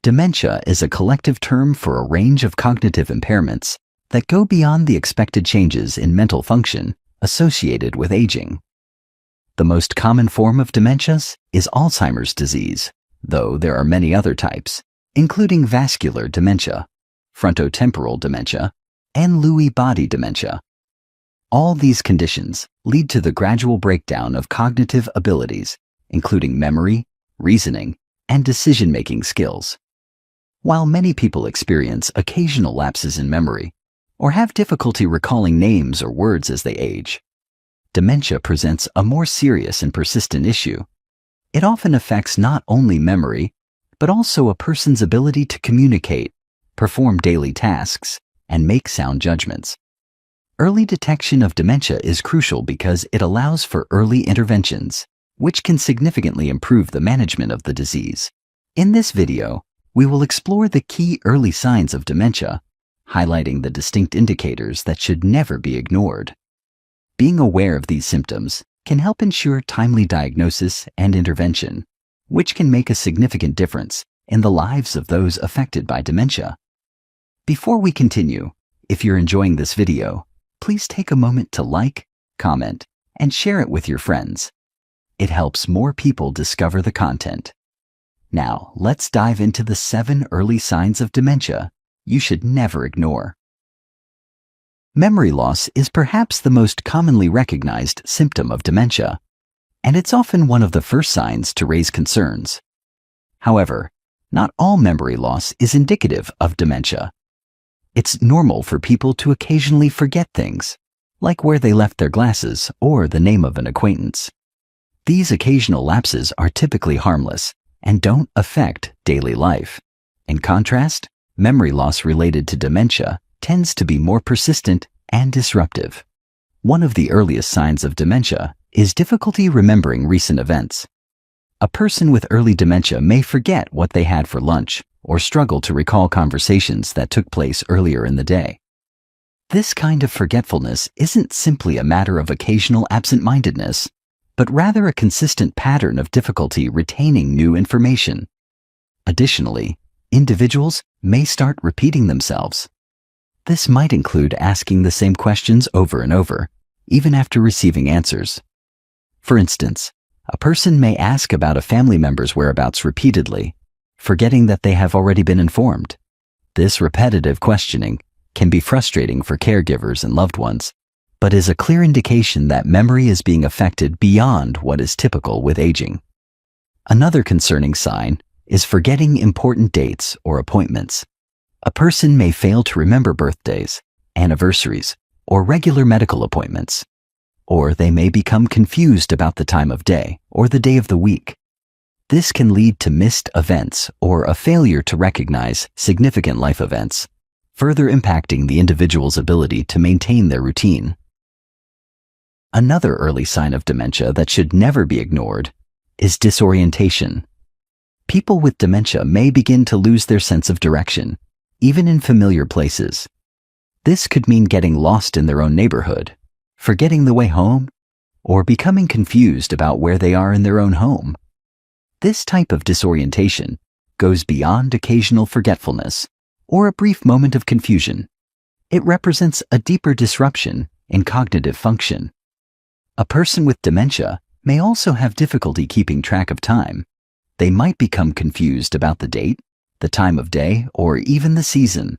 Dementia is a collective term for a range of cognitive impairments that go beyond the expected changes in mental function associated with aging. The most common form of dementias is Alzheimer's disease, though there are many other types, including vascular dementia, frontotemporal dementia, and Lewy body dementia. All these conditions lead to the gradual breakdown of cognitive abilities, including memory, reasoning, and decision-making skills. While many people experience occasional lapses in memory or have difficulty recalling names or words as they age, dementia presents a more serious and persistent issue. It often affects not only memory, but also a person's ability to communicate, perform daily tasks, and make sound judgments. Early detection of dementia is crucial because it allows for early interventions, which can significantly improve the management of the disease. In this video, we will explore the key early signs of dementia, highlighting the distinct indicators that should never be ignored. Being aware of these symptoms can help ensure timely diagnosis and intervention, which can make a significant difference in the lives of those affected by dementia. Before we continue, if you're enjoying this video, please take a moment to like, comment, and share it with your friends. It helps more people discover the content. Now, let's dive into the 7 early signs of dementia you should never ignore. Memory loss is perhaps the most commonly recognized symptom of dementia, and it's often one of the first signs to raise concerns. However, not all memory loss is indicative of dementia. It's normal for people to occasionally forget things, like where they left their glasses or the name of an acquaintance. These occasional lapses are typically harmless and don't affect daily life. In contrast, memory loss related to dementia tends to be more persistent and disruptive. One of the earliest signs of dementia is difficulty remembering recent events. A person with early dementia may forget what they had for lunch or struggle to recall conversations that took place earlier in the day. This kind of forgetfulness isn't simply a matter of occasional absent-mindedness, but rather a consistent pattern of difficulty retaining new information. Additionally, individuals may start repeating themselves. This might include asking the same questions over and over, even after receiving answers. For instance, a person may ask about a family member's whereabouts repeatedly, forgetting that they have already been informed. This repetitive questioning can be frustrating for caregivers and loved ones, but is a clear indication that memory is being affected beyond what is typical with aging. Another concerning sign is forgetting important dates or appointments. A person may fail to remember birthdays, anniversaries, or regular medical appointments, or they may become confused about the time of day or the day of the week. This can lead to missed events or a failure to recognize significant life events, further impacting the individual's ability to maintain their routine. Another early sign of dementia that should never be ignored is disorientation. People with dementia may begin to lose their sense of direction, even in familiar places. This could mean getting lost in their own neighborhood, forgetting the way home, or becoming confused about where they are in their own home. This type of disorientation goes beyond occasional forgetfulness or a brief moment of confusion. It represents a deeper disruption in cognitive function. A person with dementia may also have difficulty keeping track of time. They might become confused about the date, the time of day, or even the season.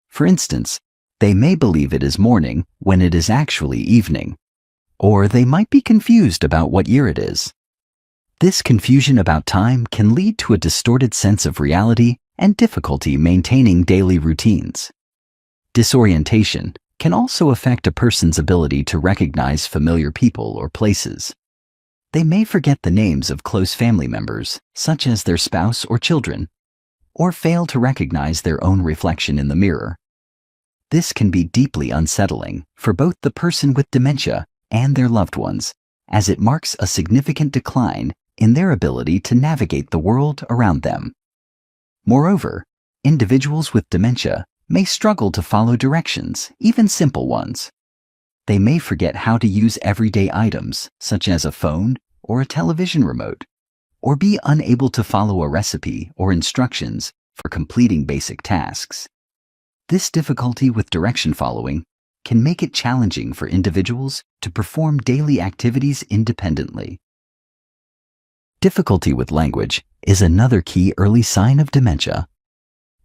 For instance, they may believe it is morning when it is actually evening, or they might be confused about what year it is. This confusion about time can lead to a distorted sense of reality and difficulty maintaining daily routines. Disorientation can also affect a person's ability to recognize familiar people or places. They may forget the names of close family members, such as their spouse or children, or fail to recognize their own reflection in the mirror. This can be deeply unsettling for both the person with dementia and their loved ones, as it marks a significant decline in their ability to navigate the world around them. Moreover, individuals with dementia may struggle to follow directions, even simple ones. They may forget how to use everyday items, such as a phone or a television remote, or be unable to follow a recipe or instructions for completing basic tasks. This difficulty with direction following can make it challenging for individuals to perform daily activities independently. Difficulty with language is another key early sign of dementia.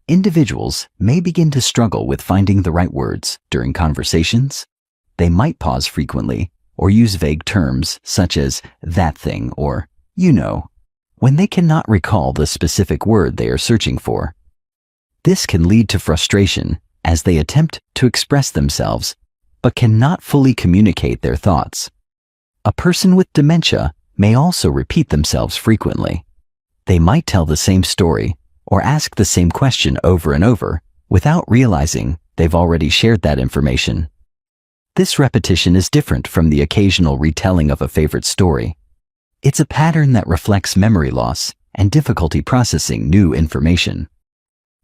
Individuals may begin to struggle with finding the right words during conversations. They might pause frequently or use vague terms such as that thing or you know, when they cannot recall the specific word they are searching for. This can lead to frustration as they attempt to express themselves but cannot fully communicate their thoughts. A person with dementia may also repeat themselves frequently. They might tell the same story or ask the same question over and over without realizing they've already shared that information. This repetition is different from the occasional retelling of a favorite story. It's a pattern that reflects memory loss and difficulty processing new information.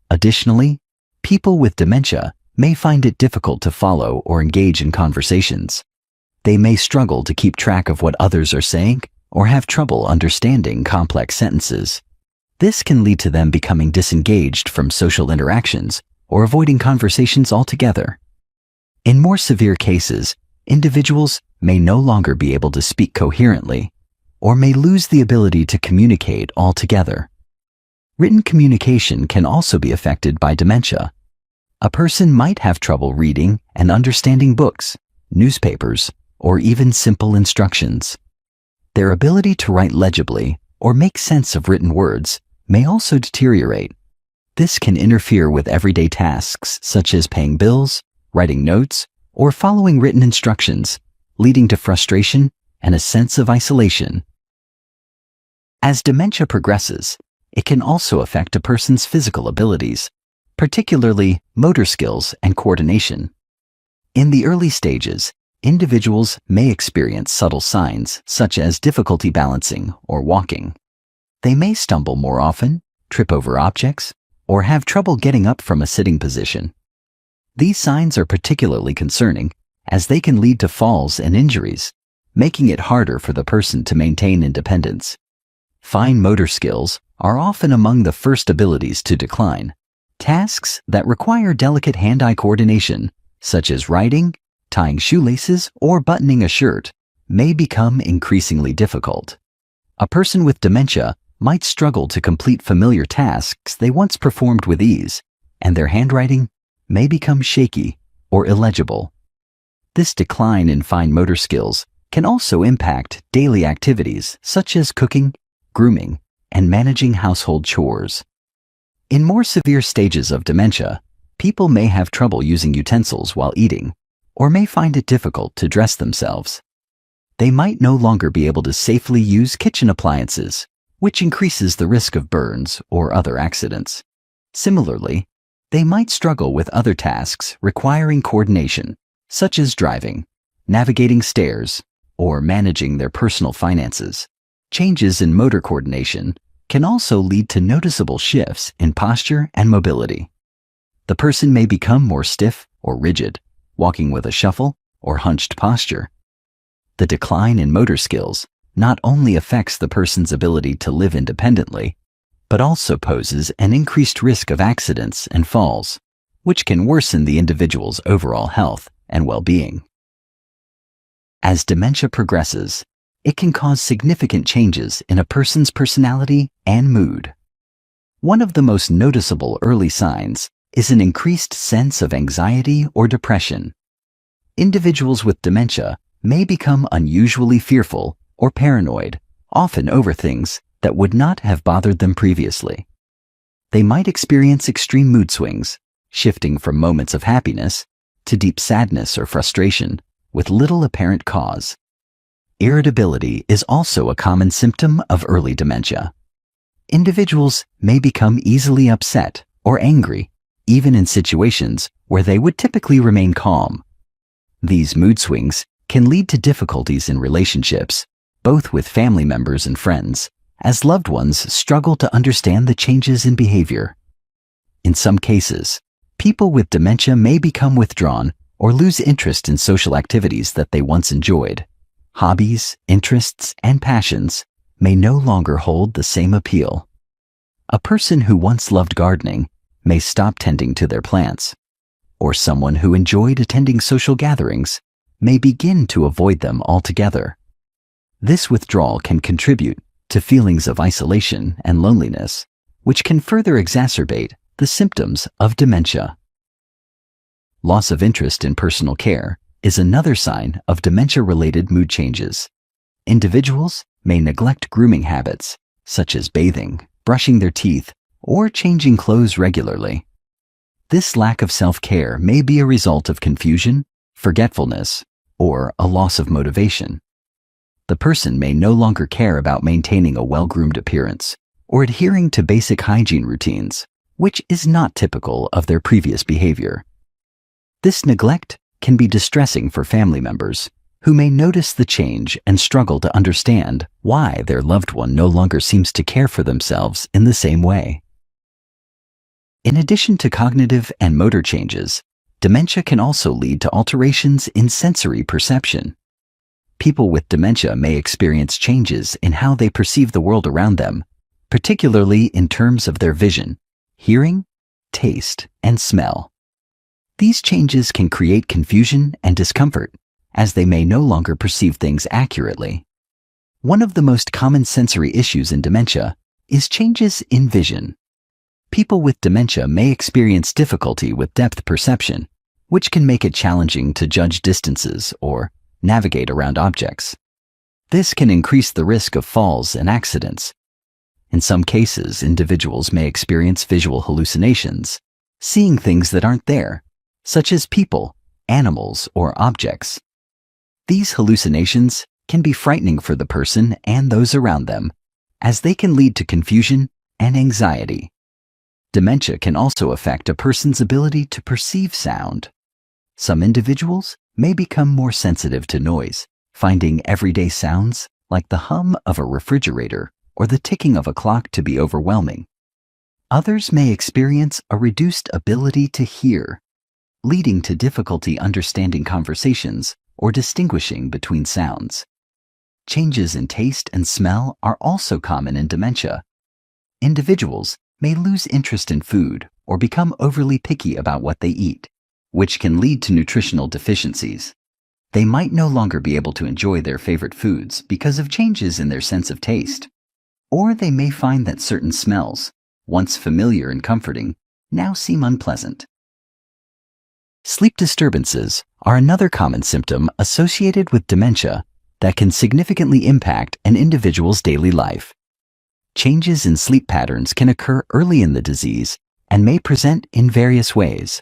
Additionally, people with dementia may find it difficult to follow or engage in conversations. They may struggle to keep track of what others are saying or have trouble understanding complex sentences. This can lead to them becoming disengaged from social interactions or avoiding conversations altogether. In more severe cases, individuals may no longer be able to speak coherently or may lose the ability to communicate altogether. Written communication can also be affected by dementia. A person might have trouble reading and understanding books, newspapers, or even simple instructions. Their ability to write legibly or make sense of written words may also deteriorate. This can interfere with everyday tasks such as paying bills, writing notes, or following written instructions, leading to frustration and a sense of isolation. As dementia progresses, it can also affect a person's physical abilities, particularly motor skills and coordination. In the early stages, individuals may experience subtle signs such as difficulty balancing or walking. They may stumble more often, trip over objects, or have trouble getting up from a sitting position. These signs are particularly concerning as they can lead to falls and injuries, making it harder for the person to maintain independence. Fine motor skills are often among the first abilities to decline. Tasks that require delicate hand-eye coordination, such as writing, tying shoelaces, or buttoning a shirt, may become increasingly difficult. A person with dementia might struggle to complete familiar tasks they once performed with ease, and their handwriting may become shaky or illegible. This decline in fine motor skills can also impact daily activities such as cooking, grooming, and managing household chores. In more severe stages of dementia, people may have trouble using utensils while eating, or may find it difficult to dress themselves. They might no longer be able to safely use kitchen appliances, which increases the risk of burns or other accidents. Similarly, they might struggle with other tasks requiring coordination, such as driving, navigating stairs, or managing their personal finances. Changes in motor coordination can also lead to noticeable shifts in posture and mobility. The person may become more stiff or rigid, walking with a shuffle or hunched posture. The decline in motor skills not only affects the person's ability to live independently, but also poses an increased risk of accidents and falls, which can worsen the individual's overall health and well-being. As dementia progresses, it can cause significant changes in a person's personality and mood. One of the most noticeable early signs is an increased sense of anxiety or depression. Individuals with dementia may become unusually fearful or paranoid, often over things that would not have bothered them previously. They might experience extreme mood swings, shifting from moments of happiness to deep sadness or frustration with little apparent cause. Irritability is also a common symptom of early dementia. Individuals may become easily upset or angry, even in situations where they would typically remain calm. These mood swings can lead to difficulties in relationships, both with family members and friends, as loved ones struggle to understand the changes in behavior. In some cases, people with dementia may become withdrawn or lose interest in social activities that they once enjoyed. Hobbies, interests, and passions may no longer hold the same appeal. A person who once loved gardening may stop tending to their plants, or someone who enjoyed attending social gatherings may begin to avoid them altogether. This withdrawal can contribute to feelings of isolation and loneliness, which can further exacerbate the symptoms of dementia. Loss of interest in personal care is another sign of dementia-related mood changes. Individuals may neglect grooming habits, such as bathing, brushing their teeth, or changing clothes regularly. This lack of self-care may be a result of confusion, forgetfulness, or a loss of motivation. The person may no longer care about maintaining a well-groomed appearance or adhering to basic hygiene routines, which is not typical of their previous behavior. This neglect can be distressing for family members who may notice the change and struggle to understand why their loved one no longer seems to care for themselves in the same way. In addition to cognitive and motor changes, dementia can also lead to alterations in sensory perception. People with dementia may experience changes in how they perceive the world around them, particularly in terms of their vision, hearing, taste, and smell. These changes can create confusion and discomfort, as they may no longer perceive things accurately. One of the most common sensory issues in dementia is changes in vision. People with dementia may experience difficulty with depth perception, which can make it challenging to judge distances or navigate around objects. This can increase the risk of falls and accidents. In some cases, individuals may experience visual hallucinations, seeing things that aren't there, such as people, animals, or objects. These hallucinations can be frightening for the person and those around them, as they can lead to confusion and anxiety. Dementia can also affect a person's ability to perceive sound. Some individuals may become more sensitive to noise, finding everyday sounds like the hum of a refrigerator or the ticking of a clock to be overwhelming. Others may experience a reduced ability to hear, leading to difficulty understanding conversations or distinguishing between sounds. Changes in taste and smell are also common in dementia. Individuals may lose interest in food or become overly picky about what they eat, which can lead to nutritional deficiencies. They might no longer be able to enjoy their favorite foods because of changes in their sense of taste. Or they may find that certain smells, once familiar and comforting, now seem unpleasant. Sleep disturbances are another common symptom associated with dementia that can significantly impact an individual's daily life. Changes in sleep patterns can occur early in the disease and may present in various ways.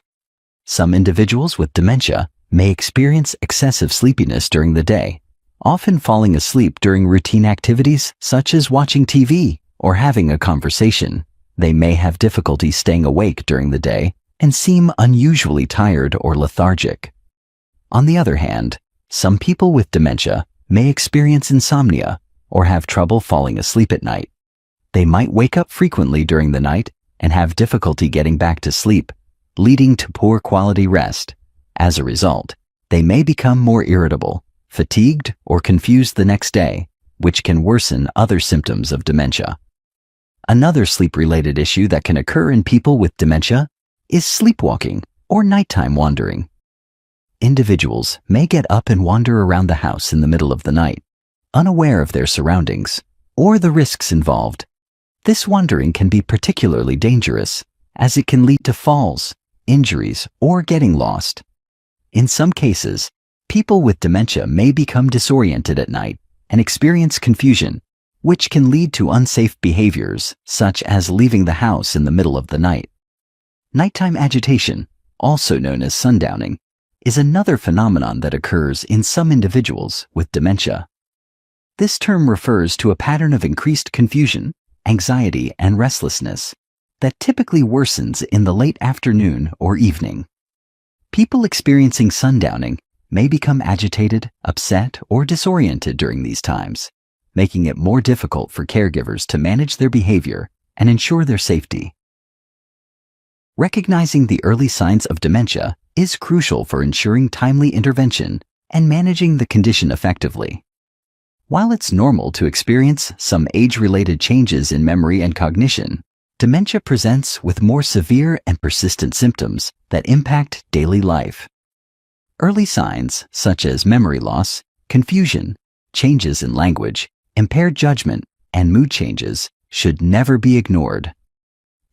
Some individuals with dementia may experience excessive sleepiness during the day, often falling asleep during routine activities such as watching TV or having a conversation. They may have difficulty staying awake during the day and seem unusually tired or lethargic. On the other hand, some people with dementia may experience insomnia or have trouble falling asleep at night. They might wake up frequently during the night and have difficulty getting back to sleep, leading to poor quality rest. As a result, they may become more irritable, fatigued, or confused the next day, which can worsen other symptoms of dementia. Another sleep-related issue that can occur in people with dementia is sleepwalking or nighttime wandering. Individuals may get up and wander around the house in the middle of the night, unaware of their surroundings or the risks involved. This wandering can be particularly dangerous, as it can lead to falls, injuries, or getting lost. In some cases, people with dementia may become disoriented at night and experience confusion, which can lead to unsafe behaviors, such as leaving the house in the middle of the night. Nighttime agitation, also known as sundowning, is another phenomenon that occurs in some individuals with dementia. This term refers to a pattern of increased confusion, anxiety, and restlessness that typically worsens in the late afternoon or evening. People experiencing sundowning may become agitated, upset, or disoriented during these times, making it more difficult for caregivers to manage their behavior and ensure their safety. Recognizing the early signs of dementia is crucial for ensuring timely intervention and managing the condition effectively. While it's normal to experience some age-related changes in memory and cognition, dementia presents with more severe and persistent symptoms that impact daily life. Early signs, such as memory loss, confusion, changes in language, impaired judgment, and mood changes, should never be ignored.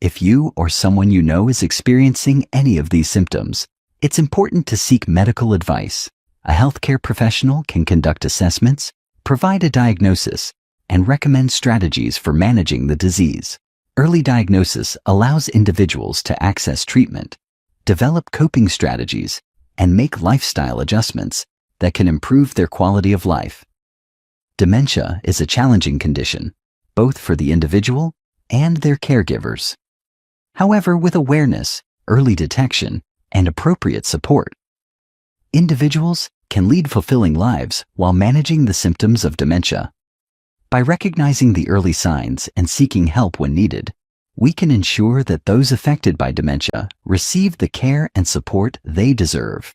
If you or someone you know is experiencing any of these symptoms, it's important to seek medical advice. A healthcare professional can conduct assessments, provide a diagnosis, and recommend strategies for managing the disease. Early diagnosis allows individuals to access treatment, develop coping strategies, and make lifestyle adjustments that can improve their quality of life. Dementia is a challenging condition, both for the individual and their caregivers. However, with awareness, early detection, and appropriate support, individuals can lead fulfilling lives while managing the symptoms of dementia. By recognizing the early signs and seeking help when needed, we can ensure that those affected by dementia receive the care and support they deserve.